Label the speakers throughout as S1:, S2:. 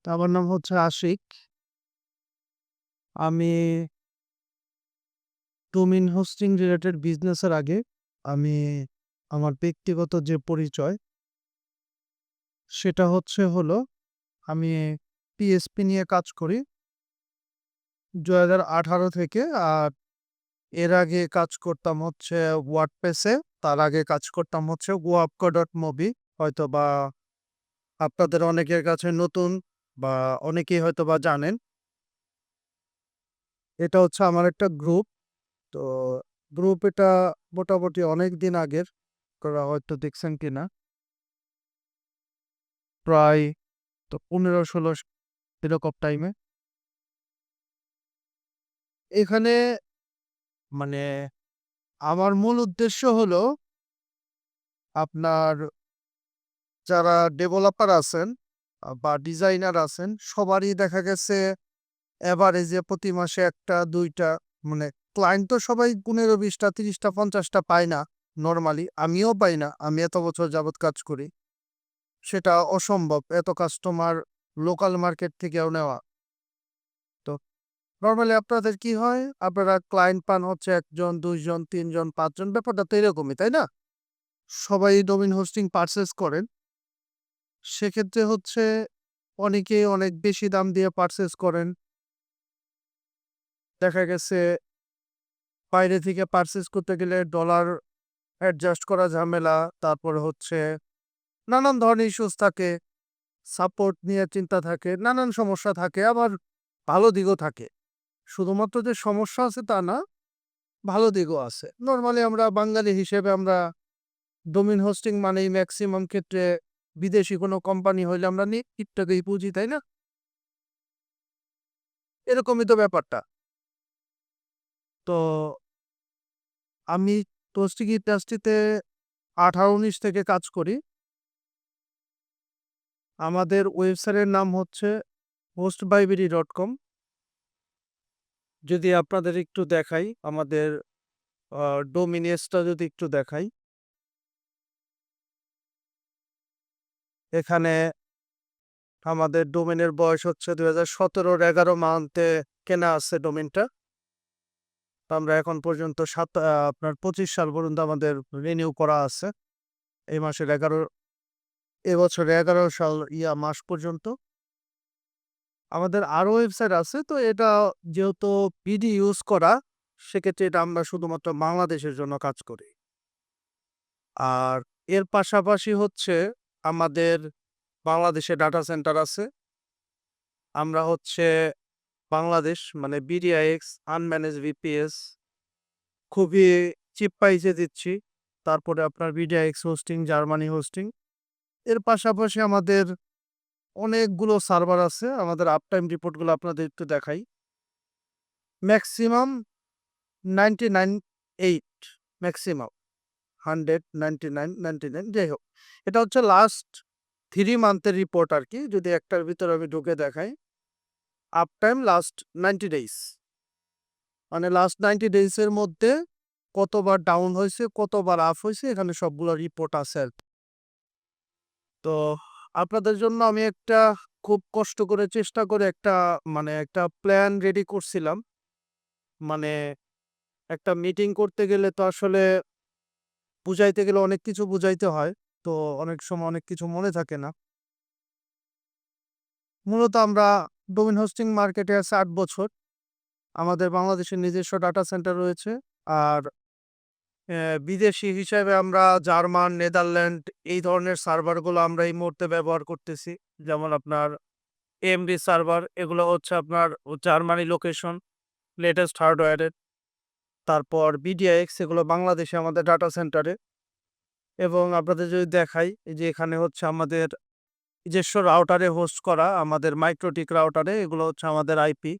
S1: আমার নাম হচ্ছে আশিক। আমি ডোমেইন হোস্টিং রিলেটেড বিজনেসের আগে আমি আমার ব্যক্তিগত যে পরিচয় সেটা হলো আমি পিএসপি নিয়ে কাজ করি ২০১৮ থেকে। আর এর আগে কাজ করতাম হচ্ছে ওয়ার্ডপ্রেসে। তার আগে কাজ করতাম হচ্ছে গোয়াপকো.মোবি। হয়তোবা আপনাদের অনেকের কাছে নতুন বা অনেকেই হয়তোবা জানেন। এটা হচ্ছে আমার একটা গ্রুপ। তো গ্রুপ এটা মোটামুটি অনেকদিন আগের। আপনারা হয়তো দেখছেন কিনা। প্রায় তো ১৫-১৬ এরকম টাইমে। এখানে মানে আমার মূল উদ্দেশ্য হলো আপনার যারা ডেভেলপার আছেন বা ডিজাইনার আছেন সবারই দেখা গেছে এভারেজে প্রতি মাসে ১ টা ২ টা মানে ক্লায়েন্ট তো সবাই ১৫, ২০ টা, ৩০ টা, ৫০ টা পায় না নরমালি। আমিও পাই না। আমি এত বছর যাবৎ কাজ করি। সেটা অসম্ভব এত কাস্টমার লোকাল মার্কেট থেকেও নেওয়া। তো নরমালি আপনাদের কি হয়? আপনারা ক্লায়েন্ট পান হচ্ছে ১ জন, ২ জন, ৩ জন, ৫ জন। ব্যাপারটা তো এরকমই, তাই না? সবাই ডোমেইন হোস্টিং পারচেজ করেন। সেক্ষেত্রে হচ্ছে অনেকেই অনেক বেশি দাম দিয়ে পারচেজ করেন। দেখা গেছে বাইরে থেকে পারচেজ করতে গেলে ডলার অ্যাডজাস্ট করা ঝামেলা। তারপরে হচ্ছে নানান ধরনের ইস্যুস থাকে। সাপোর্ট নিয়ে চিন্তা থাকে। নানান সমস্যা থাকে। আবার ভালো দিকও থাকে। শুধুমাত্র যে সমস্যা আছে তা না, ভালো দিকও আছে। নরমালি আমরা বাঙালি হিসেবে আমরা ডোমেইন হোস্টিং মানেই মেক্সিমাম ক্ষেত্রে বিদেশি কোনো কোম্পানি হইলে আমরা নিটটাকেই বুঝি, তাই না? এরকমই তো ব্যাপারটা। তো আমি হোস্টিং ইন্ডাস্ট্রিতে ১৮-১৯ থেকে কাজ করি। আমাদের ওয়েবসাইটের নাম হচ্ছে hostbybery.com। যদি আপনাদের একটু দেখাই আমাদের ডোমিনিয়াসটা যদি একটু দেখাই। এখানে আমাদের ডোমেইনের বয়স হচ্ছে ২০১৭-র ১১ মান্থে কেনা আছে ডোমেইনটা। আমরা এখন পর্যন্ত আপনার ২৫ সাল পর্যন্ত আমাদের রিনিউ করা আছে। এই মাসের ১১ এবছরের ১১ সাল মাস পর্যন্ত। আমাদের আরো ওয়েবসাইট আছে। তো এটা যেহেতু বিডি ইউজ করা, সেক্ষেত্রে এটা আমরা শুধুমাত্র বাংলাদেশের জন্য কাজ করি। আর এর পাশাপাশি হচ্ছে আমাদের বাংলাদেশে ডাটা সেন্টার আছে। আমরা হচ্ছে বাংলাদেশ মানে বিডিআইএক্স, আনম্যানেজ ভিপিএস খুবই চিপ প্রাইসে দিচ্ছি। তারপরে আপনার বিডিআইএক্স হোস্টিং, জার্মানি হোস্টিং। এর পাশাপাশি আমাদের অনেকগুলো সার্ভার আছে। আমাদের আপটাইম রিপোর্টগুলো আপনাদের একটু দেখাই। ম্যাক্সিমাম 99.8 ম্যাক্সিমাম 100, 99, 99 যাই হোক। এটা হচ্ছে লাস্ট 3 মান্থের রিপোর্ট আরকি। যদি একটার ভিতরে আমি ঢুকে দেখাই। Uptime last 90 days. মানে লাস্ট 90 ডেইজ এর মধ্যে কতবার ডাউন হইছে, কতবার আপ হইছে এখানে সবগুলো রিপোর্ট আছে আরকি। তো আপনাদের জন্য আমি একটা খুব কষ্ট করে চেষ্টা করে একটা প্ল্যান রেডি করছিলাম। মানে একটা মিটিং করতে গেলে তো আসলে বুঝাইতে গেলে অনেক কিছু বুঝাইতে হয়। তো অনেক সময় অনেক কিছু মনে থাকে না। মূলত আমরা ডোমেইন হোস্টিং মার্কেটে আছি ৮ বছর। আমাদের বাংলাদেশের নিজস্ব ডাটা সেন্টার রয়েছে। আর বিদেশি হিসেবে আমরা জার্মান, নেদারল্যান্ড এই ধরনের সার্ভারগুলো আমরা এই মুহূর্তে ব্যবহার করতেছি। যেমন আপনার এএমডি সার্ভার এগুলো হচ্ছে আপনার জার্মানি লোকেশন, লেটেস্ট হার্ডওয়্যারের। তারপর বিডিআইএক্স এগুলো বাংলাদেশে আমাদের ডাটা সেন্টারে। এবং আপনাদের যদি দেখাই এই যে এখানে হচ্ছে আমাদের নিজস্ব রাউটারে হোস্ট করা আমাদের মাইক্রোটিক রাউটারে এগুলো হচ্ছে আমাদের আইপি।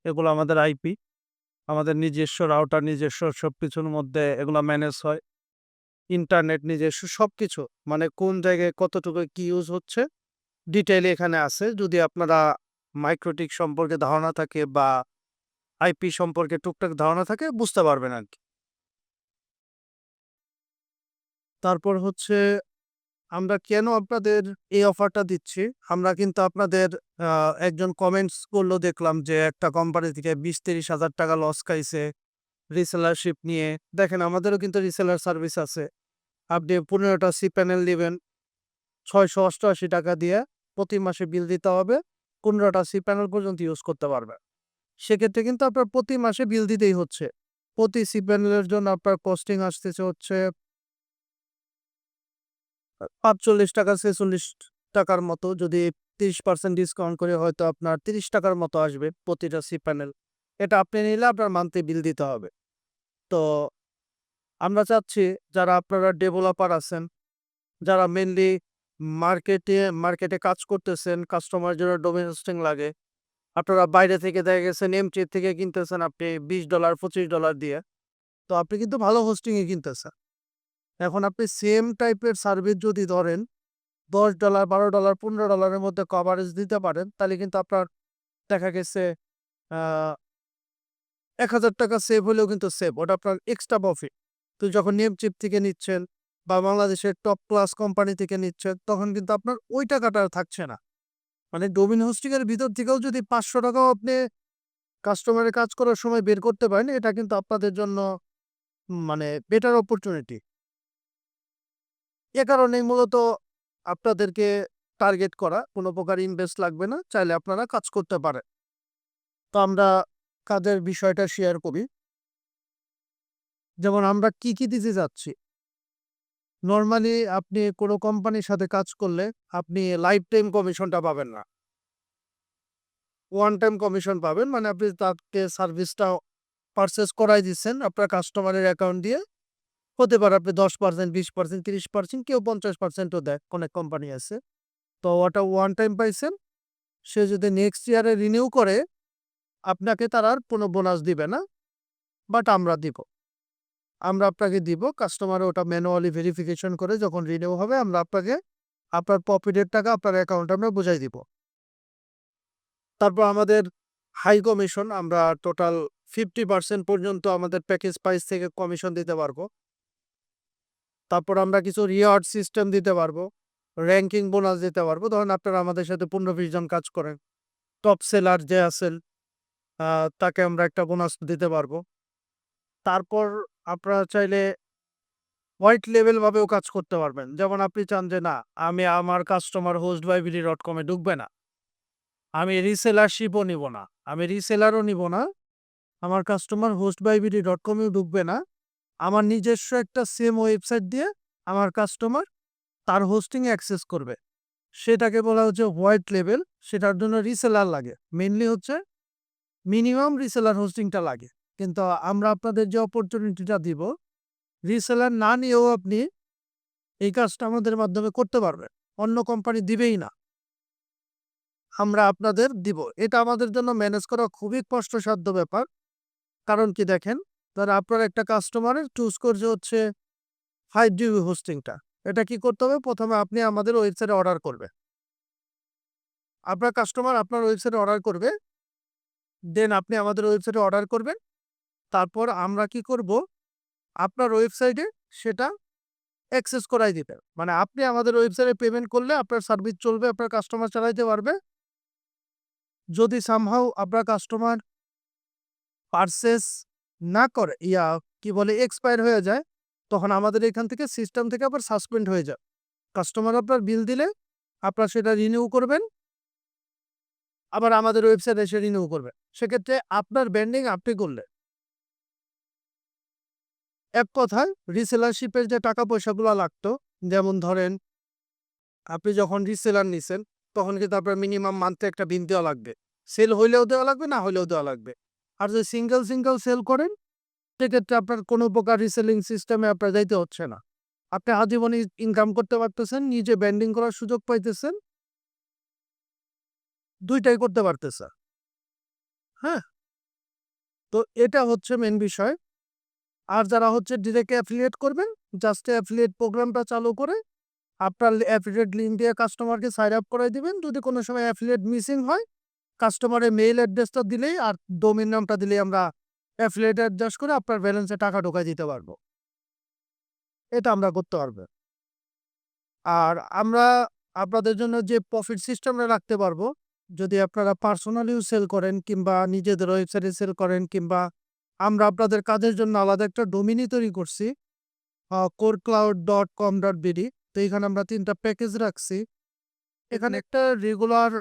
S1: এগুলো আমাদের আইপি। আমাদের নিজস্ব রাউটার, নিজস্ব সবকিছুর মধ্যে এগুলা ম্যানেজ হয়। ইন্টারনেট নিজস্ব সবকিছু। মানে কোন জায়গায় কতটুকু কি ইউজ হচ্ছে ডিটেইলে এখানে আছে। যদি আপনারা মাইক্রোটিক সম্পর্কে ধারণা থাকে বা আইপি সম্পর্কে টুকটাক ধারণা থাকে বুঝতে পারবেন আরকি। তারপর হচ্ছে আমরা কেন আপনাদের এই অফারটা দিচ্ছি? আমরা কিন্তু আপনাদের একজন কমেন্টস করলো দেখলাম যে একটা কোম্পানি থেকে ২০-৩০ হাজার টাকা লস খাইছে রিসেলারশিপ নিয়ে। দেখেন আমাদেরও কিন্তু রিসেলার সার্ভিস আছে। আপনি ১৫টা সি প্যানেল নিবেন, ৳৬৮৮ দিয়ে প্রতি মাসে বিল দিতে হবে। ১৫টা সি প্যানেল পর্যন্ত ইউজ করতে পারবেন। সেক্ষেত্রে কিন্তু আপনার প্রতি মাসে বিল দিতেই হচ্ছে। প্রতি সি প্যানেলের জন্য আপনার কস্টিং আসতেছে হচ্ছে ৳৪৫ ৳৪৬ মতো। যদি ৩০% ডিসকাউন্ট করে হয়তো আপনার ৳৩০ মতো আসবে প্রতিটা সি প্যানেল। এটা আপনি নিলে আপনার মান্থলি বিল দিতে হবে। তো আমরা চাচ্ছি যারা আপনারা ডেভেলপার আছেন, যারা মেইনলি মার্কেটে কাজ করতেছেন, কাস্টমারের জন্য ডোমেইন হোস্টিং লাগে। আপনারা বাইরে থেকে দেখা গেছে নেমটিপ থেকে কিনতেছেন আপনি $20 $25 দিয়ে। তো আপনি কিন্তু ভালো হোস্টিং এ কিনতেছেন। এখন আপনি সেম টাইপের সার্ভিস যদি ধরেন $10 $12 $15 এর মধ্যে কভারেজ দিতে পারেন, তাহলে কিন্তু আপনার দেখা গেছে আ ৳১,০০০ সেভ হলেও কিন্তু সেভ। ওটা আপনার এক্সট্রা প্রফিট। তো যখন নেমচিপ থেকে নিচ্ছেন বা বাংলাদেশের টপ ক্লাস কোম্পানি থেকে নিচ্ছেন, তখন কিন্তু আপনার ওই টাকাটা আর থাকছে না। মানে ডোমেইন হোস্টিং এর ভিতর থেকেও যদি ৳৫০০ আপনি কাস্টমারের কাজ করার সময় বের করতে পারেন, এটা কিন্তু আপনাদের জন্য মানে বেটার অপরচুনিটি। এ কারণেই মূলত আপনাদেরকে টার্গেট করা। কোনো প্রকার ইনভেস্ট লাগবে না। চাইলে আপনারা কাজ করতে পারেন। তো আমরা কাজের বিষয়টা শেয়ার করি। যেমন আমরা কি দিতে যাচ্ছি? নরমালি আপনি কোনো কোম্পানির সাথে কাজ করলে আপনি লাইফ টাইম কমিশনটা পাবেন না। ওয়ান টাইম কমিশন পাবেন। মানে আপনি তাকে সার্ভিসটা পারচেজ করাই দিচ্ছেন আপনার কাস্টমারের অ্যাকাউন্ট দিয়ে। হতে পারে আপনি 10% 20% 30% কেউ 50% ও দেয়। অনেক কোম্পানি আছে। তো ওটা ওয়ান টাইম পাইছেন। সে যদি নেক্সট ইয়ারে রিনিউ করে, আপনাকে তারা আর কোনো বোনাস দিবে না। বাট আমরা দিব। আমরা আপনাকে দিব। কাস্টমার ওটা ম্যানুয়ালি ভেরিফিকেশন করে যখন রিনিউ হবে আমরা আপনাকে আপনার প্রফিটের টাকা আপনার অ্যাকাউন্টে আমরা বুঝাই দিব। তারপর আমাদের হাই কমিশন আমরা টোটাল 50% পর্যন্ত আমাদের প্যাকেজ প্রাইস থেকে কমিশন দিতে পারবো। তারপর আমরা কিছু রিওয়ার্ড সিস্টেম দিতে পারবো। র‍্যাংকিং বোনাস দিতে পারবো। ধরেন আপনারা আমাদের সাথে ১৫-২০ জন কাজ করেন। টপ সেলার যে আছেন আ তাকে আমরা একটা বোনাস দিতে পারবো। তারপর আপনারা চাইলে হোয়াইট লেভেল ভাবেও কাজ করতে পারবেন। যেমন আপনি চান যে না, আমি আমার কাস্টমার hostbyBD.com এ ঢুকবে না। আমি রিসেলারশিপও নিব না। আমি রিসেলারও নিব না। আমার কাস্টমার hostbyBD.com এও ঢুকবে না। আমার নিজস্ব একটা সেম ওয়েবসাইট দিয়ে আমার কাস্টমার তার হোস্টিং এ অ্যাক্সেস করবে। সেটাকে বলা হচ্ছে হোয়াইট লেভেল। সেটার জন্য রিসেলার লাগে। মেইনলি হচ্ছে মিনিমাম রিসেলার হোস্টিংটা লাগে। কিন্তু আমরা আপনাদের যে অপরচুনিটিটা দিব, রিসেলার না নিয়েও আপনি এই কাজটা আমাদের মাধ্যমে করতে পারবেন। অন্য কোম্পানি দিবেই না। আমরা আপনাদের দিব। এটা আমাদের জন্য ম্যানেজ করা খুবই কষ্টসাধ্য ব্যাপার। কারণ কি দেখেন, ধরেন আপনার একটা কাস্টমারের চুজ করছে হচ্ছে 5GB হোস্টিংটা। এটা কি করতে হবে? ১ম এ আপনি আমাদের ওয়েবসাইটে অর্ডার করবে। আপনার কাস্টমার আপনার ওয়েবসাইটে অর্ডার করবে। দেন আপনি আমাদের ওয়েবসাইটে অর্ডার করবেন। তারপর আমরা কি করব? আপনার ওয়েবসাইটে সেটা অ্যাক্সেস করাই দিবেন। মানে আপনি আমাদের ওয়েবসাইটে পেমেন্ট করলে আপনার সার্ভিস চলবে, আপনার কাস্টমার চালাইতে পারবে। যদি সামহাউ আপনার কাস্টমার পারচেজ না করে কি বলে এক্সপায়ার হয়ে যায়, তখন আমাদের এখান থেকে সিস্টেম থেকে আবার সাসপেন্ড হয়ে যায়। কাস্টমার আপনার বিল দিলে আপনার সেটা রিনিউ করবেন, আবার আমাদের ওয়েবসাইটে এসে রিনিউ করবেন। সেক্ষেত্রে আপনার ব্র্যান্ডিং আপনি করলেন। এক কথায় রিসেলারশিপের যে টাকা পয়সাগুলা লাগতো, যেমন ধরেন আপনি যখন রিসেলার নিছেন, তখন কিন্তু আপনার মিনিমাম মান্থলি একটা বিল দেওয়া লাগবে। সেল হইলেও দেওয়া লাগবে, না হইলেও দেওয়া লাগবে। আর যদি সিঙ্গেল সেল করেন, সেক্ষেত্রে আপনার কোনো প্রকার রিসেলিং সিস্টেমে আপনার যাইতে হচ্ছে না। আপনি আজীবনই ইনকাম করতে পারতেছেন, নিজে ব্র্যান্ডিং করার সুযোগ পাইতেছেন। ২ টাই করতে পারতেছেন। হ্যাঁ? তো এটা হচ্ছে মেইন বিষয়। আর যারা হচ্ছে ডিরেক্ট অ্যাফিলিয়েট করবেন, জাস্ট অ্যাফিলিয়েট প্রোগ্রামটা চালু করে আপনার অ্যাফিলিয়েট লিঙ্ক দিয়ে কাস্টমারকে সাইন আপ করাই দিবেন। যদি কোনো সময় অ্যাফিলিয়েট মিসিং হয়, কাস্টমারের মেইল অ্যাড্রেসটা দিলেই আর ডোমেইন নামটা দিলেই আমরা অ্যাফিলিয়েট অ্যাডজাস্ট করে আপনার ব্যালেন্সে টাকা ঢোকায় দিতে পারবো। এটা আমরা করতে পারবো। আর আমরা আপনাদের জন্য যে প্রফিট সিস্টেমটা রাখতে পারবো, যদি আপনারা পার্সোনালিও সেল করেন কিংবা নিজেদের ওয়েবসাইটে সেল করেন কিংবা আমরা আপনাদের কাজের জন্য আলাদা একটা ডোমিনই তৈরি করছি, corecloud.com.bd। তো এখানে আমরা ৩ টা প্যাকেজ রাখছি। এখানে একটা রেগুলার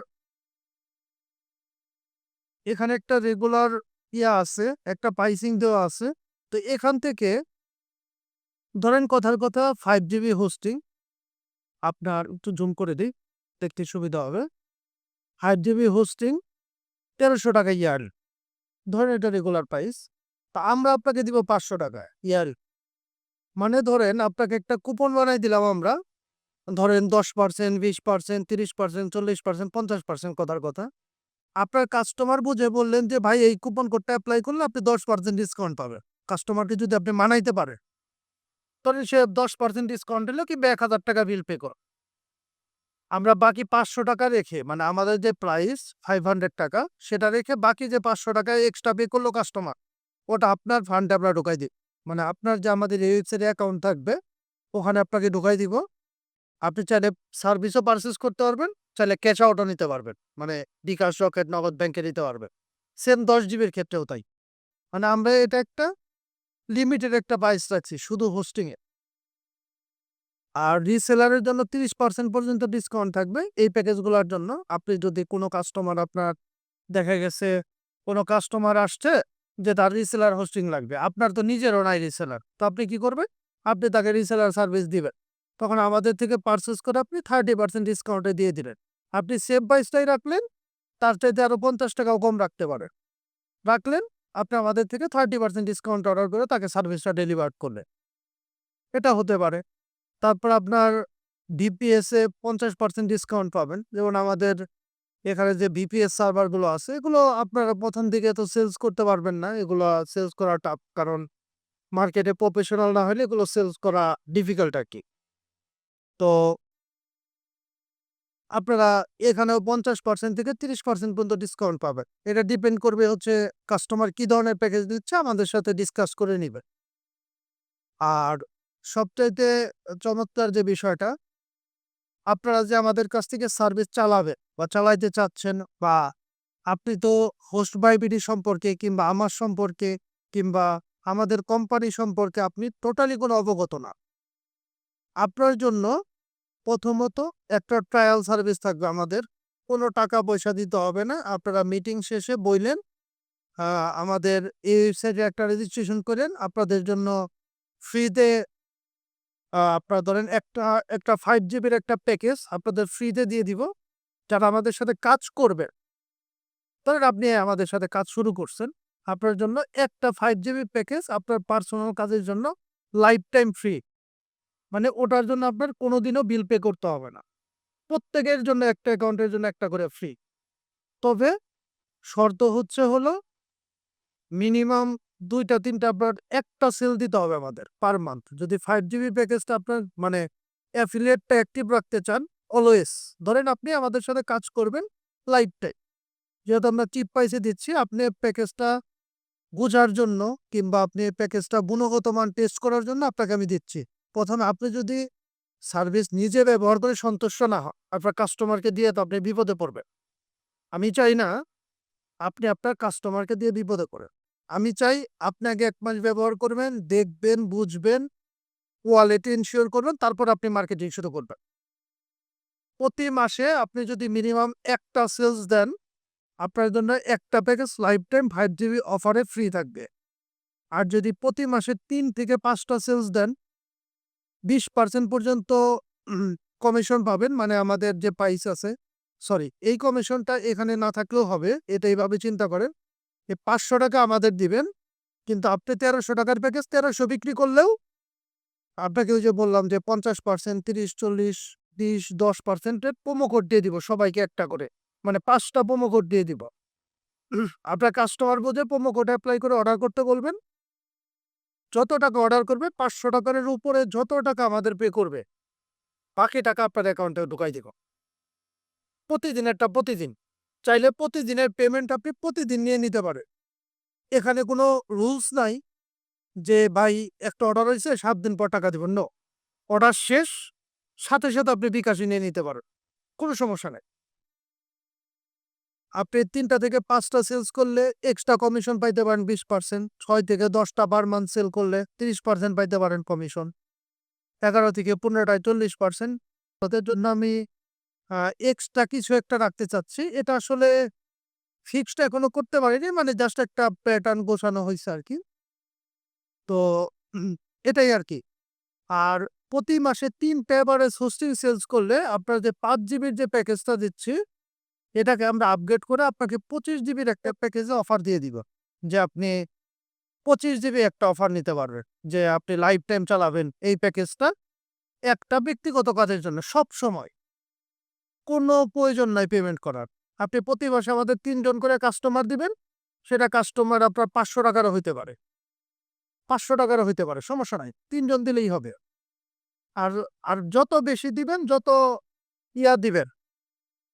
S1: আছে, একটা প্রাইসিং দেওয়া আছে। তো এখান থেকে ধরেন কথার কথা 5 জিবি হোস্টিং, আপনার একটু জুম করে দিই, দেখতে সুবিধা হবে। 5 জিবি হোস্টিং ১৩০০ টাকা ইয়ার। ধরেন এটা রেগুলার প্রাইস। তা আমরা আপনাকে দিব ৫০০ টাকায় ইয়ার। মানে ধরেন আপনাকে একটা কুপন বানাই দিলাম আমরা। ধরেন 10%, 20%, 30%, 40%, 50% কথার কথা। আপনার কাস্টমার বুঝে বললেন যে, "ভাই এই কুপন কোডটা এপ্লাই করলে আপনি 10% ডিসকাউন্ট পাবেন।" কাস্টমারকে যদি আপনি মানাইতে পারেন, ধরেন সে 10% ডিসকাউন্ট হলো কিংবা ৳১,০০০ বিল পে করে। আমরা বাকি ৳৫০০ রেখে মানে আমাদের যে প্রাইস ৳500 সেটা রেখে বাকি যে ৳৫০০ এক্সট্রা পে করলো কাস্টমার, ওটা আপনার ফান্ডে আমরা ঢুকাই দিই। মানে আপনার যে আমাদের এই ওয়েবসাইটে অ্যাকাউন্ট থাকবে, ওখানে আপনাকে ঢুকাই দিব। আপনি চাইলে সার্ভিসও পারচেজ করতে পারবেন, চাইলে ক্যাশ আউটও নিতে পারবেন। মানে বিকাশ, রকেট, নগদ ব্যাংকে নিতে পারবেন। সেম ১০ জিবির ক্ষেত্রেও তাই। মানে আমরা এটা একটা লিমিটেড একটা প্রাইস রাখছি শুধু হোস্টিং এ। আর রিসেলারের জন্য ৩০% পর্যন্ত ডিসকাউন্ট থাকবে এই প্যাকেজগুলোর জন্য। আপনি যদি কোনো কাস্টমার আপনার দেখা গেছে কোনো কাস্টমার আসছে যে তার রিসেলার হোস্টিং লাগবে। আপনার তো নিজেরও নাই রিসেলার। তো আপনি কি করবেন? আপনি তাকে রিসেলার সার্ভিস দিবেন। তখন আমাদের থেকে পারচেজ করে আপনি 30% ডিসকাউন্টে দিয়ে দিলেন। আপনি সেম প্রাইসটাই রাখলেন, তার চাইতে আরো ৳৫০ কম রাখতে পারেন। রাখলেন, আপনি আমাদের থেকে 30% ডিসকাউন্ট অর্ডার করে তাকে সার্ভিসটা ডেলিভার করলেন। এটা হতে পারে। তারপর আপনার VPS এ ৫০% ডিসকাউন্ট পাবেন। যেমন আমাদের এখানে যে VPS সার্ভার গুলো আছে, এগুলো আপনারা ১ম দিকে তো সেলস করতে পারবেন না। এগুলো সেলস করা টাফ। কারণ মার্কেটে প্রফেশনাল না হলে এগুলো সেলস করা ডিফিকাল্ট আরকি। তো আপনারা এখানেও ৫০% থেকে ৩০% পর্যন্ত ডিসকাউন্ট পাবেন। এটা ডিপেন্ড করবে হচ্ছে কাস্টমার কি ধরনের প্যাকেজ নিচ্ছে আমাদের সাথে ডিসকাস করে নিবে। আর সবচাইতে চমৎকার যে বিষয়টা, আপনারা যে আমাদের কাছ থেকে সার্ভিস চালাবেন বা চালাইতে চাচ্ছেন বা আপনি তো হোস্ট বাই বিডি সম্পর্কে কিংবা আমার সম্পর্কে কিংবা আমাদের কোম্পানি সম্পর্কে আপনি টোটালি কোনো অবগত না। আপনার জন্য প্রথমত একটা ট্রায়াল সার্ভিস থাকবে আমাদের। কোনো টাকা পয়সা দিতে হবে না। আপনারা মিটিং শেষে বইলেন, আ আমাদের এই ওয়েবসাইটে একটা রেজিস্ট্রেশন করেন। আপনাদের জন্য ফ্রিতে আপনারা ধরেন একটা 5 জিবির একটা প্যাকেজ আপনাদের ফ্রিতে দিয়ে দিব। যারা আমাদের সাথে কাজ করবে, ধরেন আপনি আমাদের সাথে কাজ শুরু করছেন। আপনার জন্য একটা 5 জিবি প্যাকেজ আপনার পার্সোনাল কাজের জন্য লাইফ টাইম ফ্রি। মানে ওটার জন্য আপনার কোনোদিনও বিল পে করতে হবে না। প্রত্যেকের জন্য একটা অ্যাকাউন্টের জন্য একটা করে ফ্রি। তবে শর্ত হলো মিনিমাম ২ টা ৩ টা আপনার একটা সেল দিতে হবে আমাদের পার মান্থ। যদি 5 জিবি প্যাকেজটা আপনার মানে অ্যাফিলিয়েটটা অ্যাক্টিভ রাখতে চান অলওয়েজ। ধরেন আপনি আমাদের সাথে কাজ করবেন লাইফ টাইম। যেহেতু আমরা চিপ প্রাইসে দিচ্ছি, আপনি প্যাকেজটা বোঝার জন্য কিংবা আপনি প্যাকেজটা গুণগত মান টেস্ট করার জন্য আপনাকে আমি দিচ্ছি। ১ম এ আপনি যদি সার্ভিস নিজে ব্যবহার করে সন্তুষ্ট না হন, আপনার কাস্টমারকে দিয়ে তো আপনি বিপদে পড়বেন। আমি চাই না আপনি আপনার কাস্টমারকে দিয়ে বিপদে পড়েন। আমি চাই আপনি আগে ১ মাস ব্যবহার করবেন, দেখবেন, বুঝবেন, কোয়ালিটি এনশিওর করবেন, তারপর আপনি মার্কেটিং শুরু করবেন। প্রতি মাসে আপনি যদি মিনিমাম একটা সেলস দেন, আপনার জন্য একটা প্যাকেজ লাইফ টাইম 5 জিবি অফারে ফ্রি থাকবে। আর যদি প্রতি মাসে ৩ থেকে ৫ টা সেলস দেন, ২০% পর্যন্ত উম কমিশন পাবেন। মানে আমাদের যে প্রাইস আছে, সরি, এই কমিশনটা এখানে না থাকলেও হবে। এটা এইভাবে চিন্তা করেন, এই ৳৫০০ আমাদের দিবেন। কিন্তু আপনি ৳১৩০০ প্যাকেজ ১৩০০ বিক্রি করলেও আপনাকে ওই যে বললাম যে ৫০%, ৩০, ৪০, ২০, ১০% এর প্রোমো কোড দিয়ে দিব সবাইকে একটা করে। মানে ৫ টা প্রোমো কোড দিয়ে দিব। আপনার কাস্টমার বুঝে প্রোমো কোড এপ্লাই করে অর্ডার করতে বলবেন। যত টাকা অর্ডার করবে ৳৫০০ এর উপরে যত টাকা আমাদের পে করবে, বাকি টাকা আপনার অ্যাকাউন্টে ঢুকাই দিব। প্রতিদিনেরটা প্রতিদিন। চাইলে প্রতিদিনের পেমেন্ট আপনি প্রতিদিন নিয়ে নিতে পারেন। এখানে কোনো রুলস নাই যে ভাই একটা অর্ডার হইছে ৭ দিন পর টাকা দিবেন। নো। অর্ডার শেষ, সাথে, সাথে আপনি বিকাশে নিয়ে নিতে পারেন। কোনো সমস্যা নাই। আপনি ৩ টা থেকে ৫ টা সেলস করলে এক্সট্রা কমিশন পাইতে পারেন 20%, ৬ থেকে ১০ টা পার মান্থ সেল করলে ৩০% পাইতে পারেন কমিশন। ১১ থেকে ১৫ টায় ৪০%। ওদের জন্য আমি আ এক্সট্রা কিছু একটা রাখতে চাচ্ছি। এটা আসলে ফিক্সড এখনো করতে পারিনি। মানে জাস্ট একটা প্যাটার্ন গোছানো হইছে আরকি। তো উম, এটাই আরকি। আর প্রতি মাসে ৩ টা এভারেজ হোস্টিং সেলস করলে আপনার যে ৫ জিবির যে প্যাকেজটা দিচ্ছি, এটাকে আমরা আপগ্রেড করে আপনাকে ২৫ জিবির একটা প্যাকেজে অফার দিয়ে দিব। যে আপনি ২৫ জিবি একটা অফার নিতে পারবেন। যে আপনি লাইফ টাইম চালাবেন এই প্যাকেজটা একটা ব্যক্তিগত কাজের জন্য সবসময়। কোনো প্রয়োজন নাই পেমেন্ট করার। আপনি প্রতি মাসে আমাদের ৩ জন করে কাস্টমার দিবেন। সেটা কাস্টমার আপনার ৳৫০০ হইতে পারে। ৳৫০০ হইতে পারে। সমস্যা নাই। ৩ জন দিলেই হবে। আর আর যত বেশি দিবেন, যত দিবেন,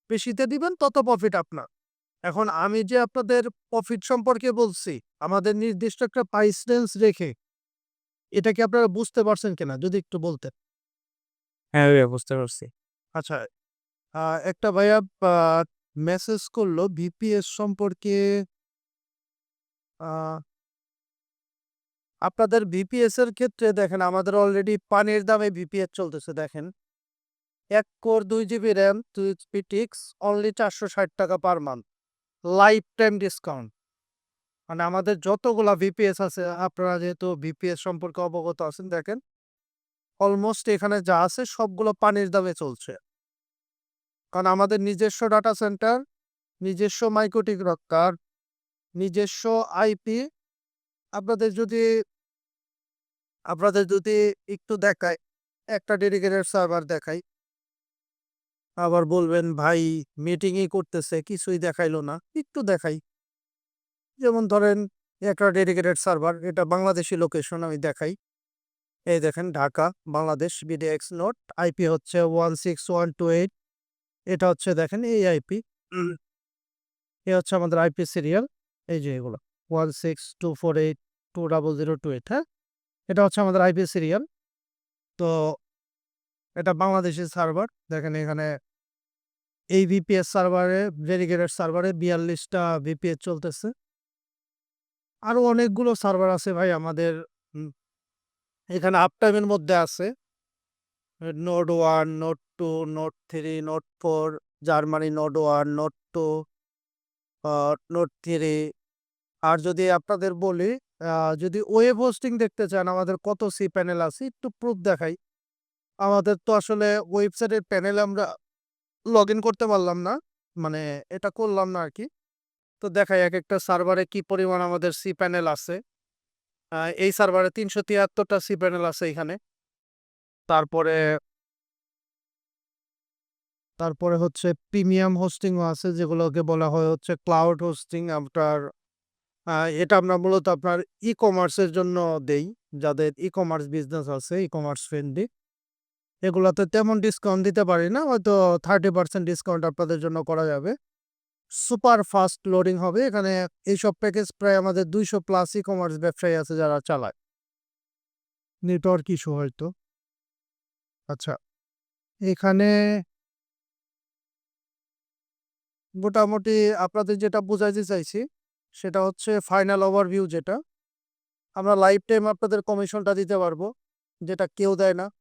S1: বেশিতে দিবেন তত প্রফিট আপনার। এখন আমি যে আপনাদের প্রফিট সম্পর্কে বলছি, আমাদের নির্দিষ্ট একটা প্রাইস রেঞ্জ রেখে, এটা কি আপনারা বুঝতে পারছেন কিনা? যদি একটু বলতেন।
S2: হ্যাঁ, ভাইয়া বুঝতে পারছি।
S1: আচ্ছা, আ একটা ভাইয়া আ মেসেজ করলো ভিপিএস সম্পর্কে। আ আপনাদের ভিপিএস এর ক্ষেত্রে দেখেন আমাদের অলরেডি পানির দামে ভিপিএস চলতেছে দেখেন। ১ কোর ২ জিবি র‍্যাম ২ এক্সপিটিক্স only ৳৪৬০ per month. Lifetime discount. মানে আমাদের যতগুলা ভিপিএস আছে আপনারা যেহেতু ভিপিএস সম্পর্কে অবগত আছেন দেখেন, অলমোস্ট এখানে যা আছে সবগুলো পানির দামে চলছে। কারণ আমাদের নিজস্ব ডাটা সেন্টার, নিজস্ব মাইক্রোটিক রক্ষার, নিজস্ব আইপি। আপনাদের যদি আপনাদের যদি একটু দেখাই, একটা ডেডিকেটেড সার্ভার দেখাই, আবার বলবেন ভাই মিটিংই করতেছে কিছুই দেখাইলো না। একটু দেখাই। যেমন ধরেন একটা ডেডিকেটেড সার্ভার, এটা বাংলাদেশি লোকেশন আমি দেখাই। এই দেখেন Dhaka, Bangladesh BDX node. IP হচ্ছে 16128। এটা হচ্ছে দেখেন এই আইপি। উম এ হচ্ছে আমাদের আইপি সিরিয়াল। এই যে এগুলো 16248200028, হ্যাঁ? এটা হচ্ছে আমাদের আইপি সিরিয়াল। তো এটা বাংলাদেশি সার্ভার। দেখেন এখানে এই ভিপিএস সার্ভারে, ডেডিকেটেড সার্ভারে ৪২ টা ভিপিএস চলতেছে। আরো অনেকগুলো সার্ভার আছে ভাই আমাদের। উম এখানে আপটাইম এর মধ্যে আছে node 1, node 2, node 3, node 4, Germany node 1, node 2, আ নোড 3। আর যদি আপনাদের বলি, আ যদি ওয়েব হোস্টিং দেখতে চান আমাদের কত সি প্যানেল আছে, একটু প্রুফ দেখাই। আমাদের তো আসলে ওয়েবসাইটের প্যানেলে আমরা লগইন করতে পারলাম না। মানে এটা করলাম না আরকি। তো দেখাই একেকটা সার্ভারে কি পরিমাণ আমাদের সি প্যানেল আছে। এই সার্ভারে ৩৭৩ টা সি প্যানেল আছে এখানে। তারপরে তারপরে হচ্ছে প্রিমিয়াম হোস্টিংও আছে যেগুলোকে বলা হয় হচ্ছে ক্লাউড হোস্টিং। আপনার আ এটা আমরা মূলত আপনার ই-কমার্স এর জন্য দেই। যাদের ই-কমার্স বিজনেস আছে, ই-কমার্স ফ্রেন্ডলি। এগুলাতে তেমন ডিসকাউন্ট দিতে পারি না। হয়তো 30% ডিসকাউন্ট আপনাদের জন্য করা যাবে। সুপার ফাস্ট লোডিং হবে। এখানে এইসব প্যাকেজ প্রায় আমাদের ২০০ প্লাস ই-কমার্স ব্যবসায়ী আছে যারা চালায়। নেটওয়ার্ক ইস্যু হয়তো। আচ্ছা, এখানে মোটামুটি আপনাদের যেটা বুঝাইতে চাইছি, সেটা হচ্ছে ফাইনাল ওভারভিউ যেটা। আমরা লাইফ টাইম আপনাদের কমিশনটা দিতে পারবো, যেটা কেউ দেয় না।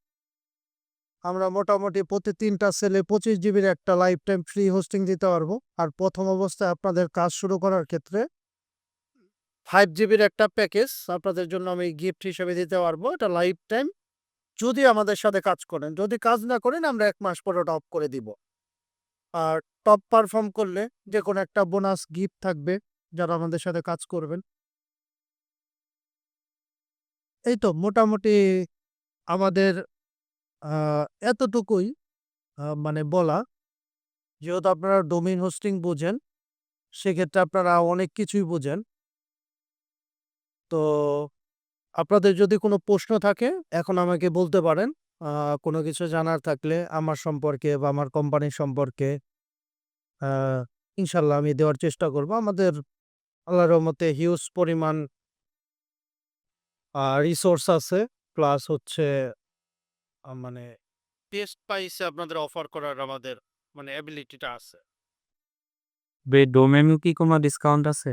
S1: আমরা মোটামুটি প্রতি ৩ টা সেলে ২৫ জিবির একটা লাইফ টাইম ফ্রি হোস্টিং দিতে পারবো। আর ১ম অবস্থায় আপনাদের কাজ শুরু করার ক্ষেত্রে ৫ জিবির একটা প্যাকেজ আপনাদের জন্য আমি গিফট হিসেবে দিতে পারবো। এটা লাইফ টাইম যদি আমাদের সাথে কাজ করেন। যদি কাজ না করেন আমরা ১ মাস পরে ওটা অফ করে দিব। আর টপ পারফর্ম করলে যেকোনো একটা বোনাস গিফট থাকবে যারা আমাদের সাথে কাজ করবেন। এই তো মোটামুটি আমাদের আ এতটুকুই মানে বলা। যেহেতু আপনারা ডোমেইন হোস্টিং বোঝেন, সেক্ষেত্রে আপনারা অনেক কিছুই বোঝেন। তো আপনাদের যদি কোনো প্রশ্ন থাকে এখন আমাকে বলতে পারেন। আ কোনো কিছু জানার থাকলে আমার সম্পর্কে বা আমার কোম্পানি সম্পর্কে আ ইনশাআল্লাহ আমি দেওয়ার চেষ্টা করব। আমাদের আল্লাহর রহমতে হিউজ পরিমাণ রিসোর্স আছে। প্লাস হচ্ছে মানে বেস্ট প্রাইসে আপনাদের অফার করার আমাদের মানে অ্যাবিলিটিটা আছে।
S2: ডোমেইনেও কি কোনো ডিসকাউন্ট আছে?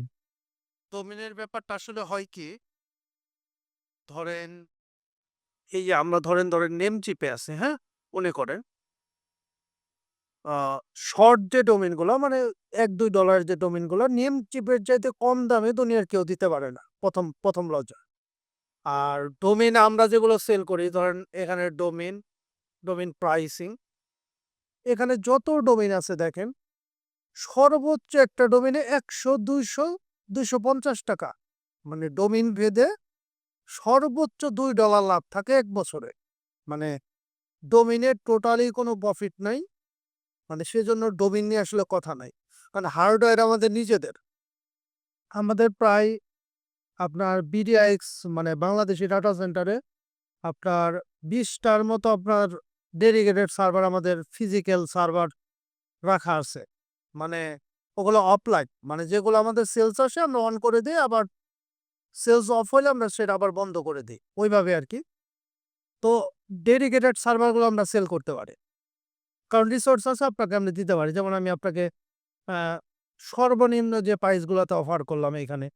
S1: ডোমেনের ব্যাপারটা আসলে হয় কি, ধরেন এই যে আমরা ধরেন নেমচিপে আছে, হ্যাঁ? মনে করেন আ শর্ট যে ডোমেইনগুলো মানে $১-২ যে ডোমেইনগুলো নেমচিপের চাইতে কম দামে দুনিয়ার কেউ দিতে পারে না। প্রথম লজ্জা। আর ডোমেইন আমরা যেগুলো সেল করি ধরেন এখানে ডোমেইন প্রাইসিং, এখানে যত ডোমেইন আছে দেখেন সর্বোচ্চ একটা ডোমেইনে ১০০, ২০০, ৳২৫০ মানে ডোমেইন ভেদে সর্বোচ্চ $২ লাভ থাকে ১ বছরে। মানে ডোমেইনের টোটালি কোনো প্রফিট নাই। মানে সেজন্য ডোমেইন নিয়ে আসলে কথা নাই। কারণ হার্ডওয়্যার আমাদের নিজেদের। আমাদের প্রায় আপনার বিডিআইএক্স মানে বাংলাদেশি ডাটা সেন্টারে আপনার ২০ টার মতো আপনার ডেডিকেটেড সার্ভার আমাদের ফিজিক্যাল সার্ভার রাখা আছে। মানে ওগুলো অফলাইন। মানে যেগুলো আমাদের সেলস আসে আমরা অন করে দেই, আবার সেলস অফ হইলে আমরা সেটা আবার বন্ধ করে দেই। ওইভাবে আরকি। তো ডেডিকেটেড সার্ভারগুলো আমরা সেল করতে পারি। কারণ রিসোর্স আছে আপনাকে আমি দিতে পারি। যেমন আমি আপনাকে আ সর্বনিম্ন যে প্রাইসগুলাতে অফার করলাম এইখানে।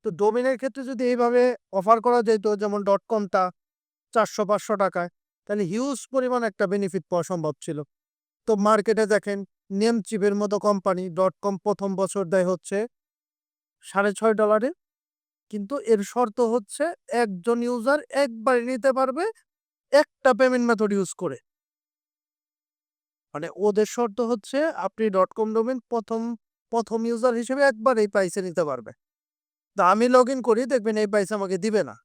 S1: তো ডোমেইনের ক্ষেত্রে যদি এইভাবে অফার করা যেত যেমন .com টা ৳৪০০-৫০০ তাহলে হিউজ পরিমাণ একটা বেনিফিট পাওয়া সম্ভব ছিল। তো মার্কেটে দেখেন নেমচিপের মতো কোম্পানি .com ১ম বছর দেয় হচ্ছে $৬.৫ এ। কিন্তু এর শর্ত হচ্ছে একজন ইউজার একবারে নিতে পারবে একটা পেমেন্ট মেথড ইউজ করে। মানে ওদের শর্ত হচ্ছে আপনি .com ডোমেইন প্রথম ইউজার হিসেবে একবার এই প্রাইসে নিতে পারবে। তো আমি লগইন করি দেখবেন এই প্রাইস আমাকে দিবে না।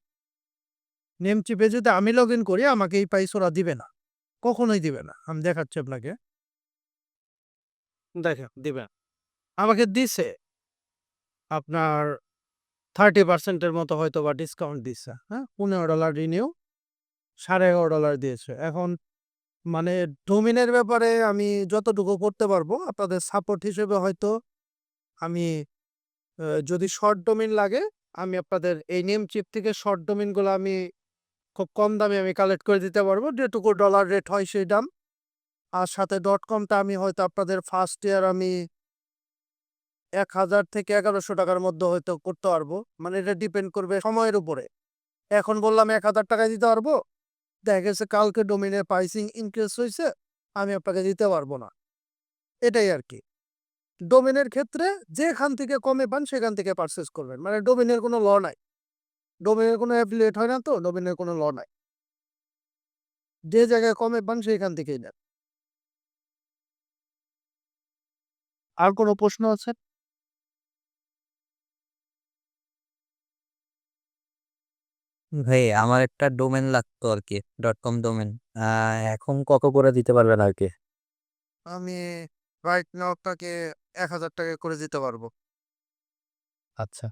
S1: নেমচিপে যদি আমি লগইন করি আমাকে এই প্রাইস ওরা দিবে না। কখনোই দিবে না। আমি দেখাচ্ছি আপনাকে। দেখেন দিবে না। আমাকে দিছে আপনার 30% এর মতো হয়তোবা ডিসকাউন্ট দিছে। হ্যাঁ? $15 রিনিউ $11.5 দিয়েছে। এখন মানে ডোমেইনের ব্যাপারে আমি যতটুকু করতে পারবো আপনাদের সাপোর্ট হিসেবে হয়তো আমি যদি শর্ট ডোমেইন লাগে আমি আপনাদের এই নেমচিপ থেকে শর্ট ডোমেইনগুলো আমি খুব কম দামে আমি কালেক্ট করে দিতে পারবো। যেটুকু ডলার রেট হয় সেই দাম। আর সাথে .com টা আমি হয়তো আপনাদের ফার্স্ট ইয়ার আমি ৳১,০০০ থেকে ৳১,১০০ র মধ্যে হয়তো করতে পারবো। মানে এটা ডিপেন্ড করবে সময়ের উপরে। এখন বললাম ৳১,০০০ দিতে পারবো। দেখা গেছে কালকে ডোমেইনের প্রাইসিং ইনক্রিজ হইছে, আমি আপনাকে দিতে পারবো না। এটাই আরকি। ডোমেইনের ক্ষেত্রে যেখান থেকে কমে পান সেখান থেকে পারচেজ করবেন। মানে ডোমেইনের কোনো ল নাই। ডোমেইনের কোনো এফিলিয়েট হয় না তো ডোমেইনের কোনো ল নাই। যে জায়গায় কমে পান সেইখান থেকেই নেন। আর কোনো প্রশ্ন আছে?
S2: ভাই আমার একটা ডোমেইন লাগতো আরকি। .com domain. আ এখন কত করে দিতে পারবেন আরকি?
S1: আমি রাইট নাও আপনাকে ৳১,০০০ করে দিতে পারবো।
S2: আচ্ছা।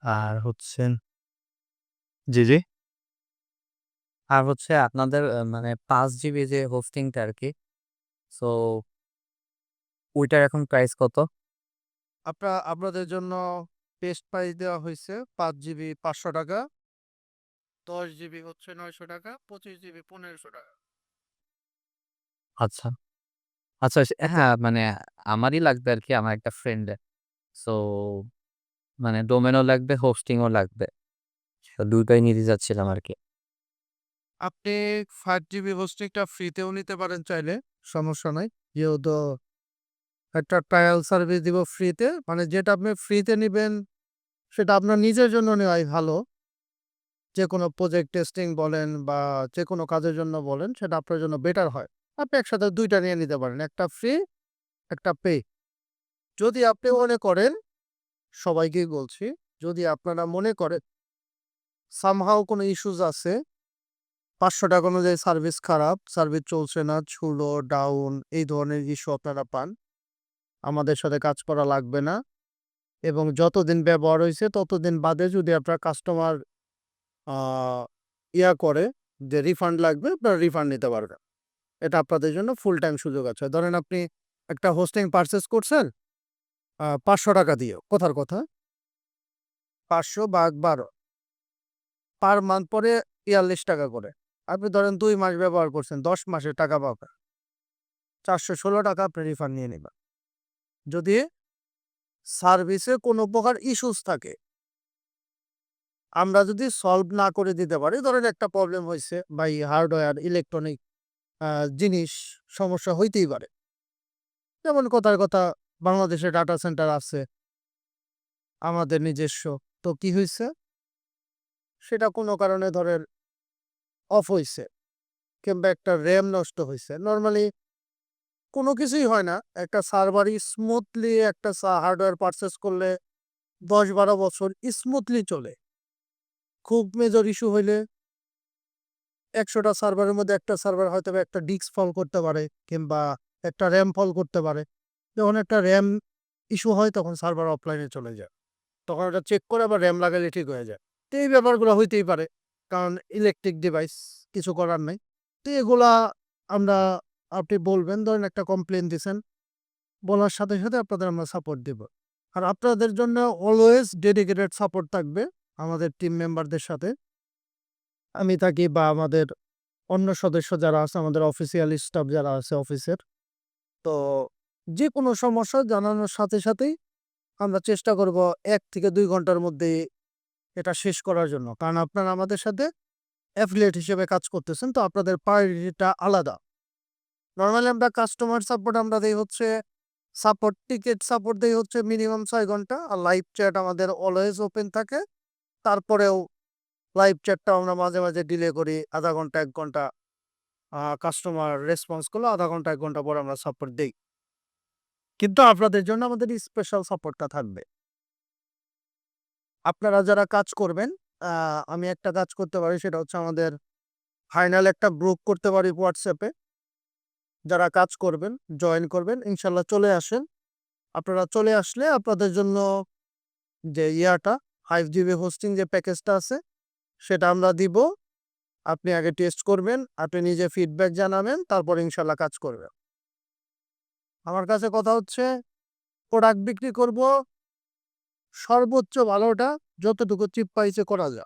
S2: আর হচ্ছে জি। আর হচ্ছে আপনাদের মানে ৫ জিবি যে হোস্টিংটা আরকি। সো ওইটার এখন প্রাইস কত?
S1: আপনাদের জন্য বেস্ট প্রাইস দেওয়া হইছে ৫ জিবি ৳৫০০, ১০ জিবি হচ্ছে ৳৯০০, ২৫ জিবি ৳১৫০০।
S2: আচ্ছা। আচ্ছা
S1: কত?
S2: হ্যাঁ, মানে আমারই লাগবে আরকি আমার একটা ফ্রেন্ডের। সো মানে ডোমেইনও লাগবে, হোস্টিংও লাগবে। তো ২ টাই নিতে যাচ্ছিলাম আরকি।
S1: আপনি ৫ জিবি হোস্টিংটা ফ্রিতেও নিতে পারেন চাইলে, সমস্যা নাই। যেহেতু একটা ট্রায়াল সার্ভিস দিব ফ্রিতে। মানে যেটা আপনি ফ্রিতে নিবেন সেটা আপনার নিজের জন্য নেওয়াই ভালো। যেকোনো প্রজেক্ট টেস্টিং বলেন বা যেকোনো কাজের জন্য বলেন সেটা আপনার জন্য বেটার হয়। আপনি একসাথে ২ টা নিয়ে নিতে পারেন। একটা ফ্রি, একটা পে। যদি আপনি মনে করেন, সবাইকেই বলছি, যদি আপনারা মনে করেন somehow কোনো ইস্যুস আছে, ৳৫০০ অনুযায়ী সার্ভিস খারাপ, সার্ভিস চলছে না, স্লো, ডাউন এই ধরনের ইস্যু আপনারা পান, আমাদের সাথে কাজ করা লাগবে না এবং যতদিন ব্যবহার হইছে ততদিন বাদে যদি আপনার কাস্টমার আ করে যে রিফান্ড লাগবে, আপনারা রিফান্ড নিতে পারবেন। এটা আপনাদের জন্য ফুল টাইম সুযোগ আছে। ধরেন আপনি একটা হোস্টিং পারচেজ করছেন ৳৫০০ দিয়ে, কথার কথা। ৫০০ ভাগ ১২ পার মান্থ পড়ে ৳৪৩ করে। আপনি ধরেন 2 মাস ব্যবহার করছেন, 10 মাসের টাকা পাবেন। 416 টাকা আপনি রিফান্ড নিয়ে নিবেন। যদি সার্ভিসে কোনো প্রকার ইস্যুস থাকে, আমরা যদি সলভ না করে দিতে পারি, ধরেন একটা প্রবলেম হইছে বা হার্ডওয়্যার, ইলেকট্রনিক জিনিস সমস্যা হইতেই পারে। যেমন কথার কথা বাংলাদেশে ডাটা সেন্টার আছে আমাদের নিজস্ব। তো কি হইছে? সেটা কোনো কারণে ধরেন অফ হইছে কিংবা একটা RAM নষ্ট হইছে। নরমালি কোনো কিছুই হয় না। একটা সার্ভারই স্মুথলি একটা হার্ডওয়্যার পারচেজ করলে ১০-১২ বছর স্মুথলি চলে। খুব মেজর ইস্যু হইলে ১০০ টা সার্ভারের মধ্যে একটা সার্ভার হয়তোবা একটা ডিস্ক ফল করতে পারে কিংবা একটা RAM ফল করতে পারে। যখন একটা RAM ইস্যু হয় তখন সার্ভার অফলাইনে চলে যায়। তখন ওটা চেক করে আবার RAM লাগালে ঠিক হয়ে যায়। তো এই ব্যাপারগুলো হইতেই পারে। কারণ ইলেকট্রিক ডিভাইস, কিছু করার নাই। তো এগুলা আমরা আপনি বলবেন, ধরেন একটা কমপ্লেইন দিছেন। বলার সাথে, সাথে আপনাদের আমরা সাপোর্ট দিব। আর আপনাদের জন্য অলওয়েজ ডেডিকেটেড সাপোর্ট থাকবে আমাদের টিম মেম্বারদের সাথে। আমি থাকি বা আমাদের অন্য সদস্য যারা আছে, আমাদের অফিসিয়াল স্টাফ যারা আছে অফিসের। তো যেকোনো সমস্যা জানানোর সাথে, সাথেই আমরা চেষ্টা করব ১ থেকে ২ ঘন্টার মধ্যেই এটা শেষ করার জন্য। কারণ আপনারা আমাদের সাথে অ্যাফিলিয়েট হিসেবে কাজ করতেছেন, তো আপনাদের প্রায়োরিটিটা আলাদা। নরমালি আমরা কাস্টমার সাপোর্ট আমরা দেই হচ্ছে টিকেট সাপোর্ট দেই হচ্ছে মিনিমাম ৬ ঘন্টা। আর লাইভ চ্যাট আমাদের অলওয়েজ ওপেন থাকে। তারপরেও লাইভ চ্যাটটা আমরা মাঝে, মাঝে ডিলে করি ০.৫ ঘন্টা ১ ঘন্টা। কাস্টমার রেসপন্স করলে ০.৫ ঘন্টা ১ ঘন্টা পরে আমরা সাপোর্ট দেই। কিন্তু আপনাদের জন্য আমাদের স্পেশাল সাপোর্টটা থাকবে। আপনারা যারা কাজ করবেন, আ আমি একটা কাজ করতে পারি, সেটা হচ্ছে আমাদের ফাইনাল একটা গ্রুপ করতে পারি WhatsApp এ। যারা কাজ করবেন, জয়েন করবেন, ইনশাআল্লাহ চলে আসেন। আপনারা চলে আসলে আপনাদের জন্য যে 5 জিবি হোস্টিং যে প্যাকেজটা আছে সেটা আমরা দিব। আপনি আগে টেস্ট করবেন, আপনি নিজে ফিডব্যাক জানাবেন, তারপর ইনশাআল্লাহ কাজ করবেন। আমার কাছে কথা হচ্ছে প্রোডাক্ট বিক্রি করব সর্বোচ্চ ভালোটা যতটুকু চিপ প্রাইসে করা যায়।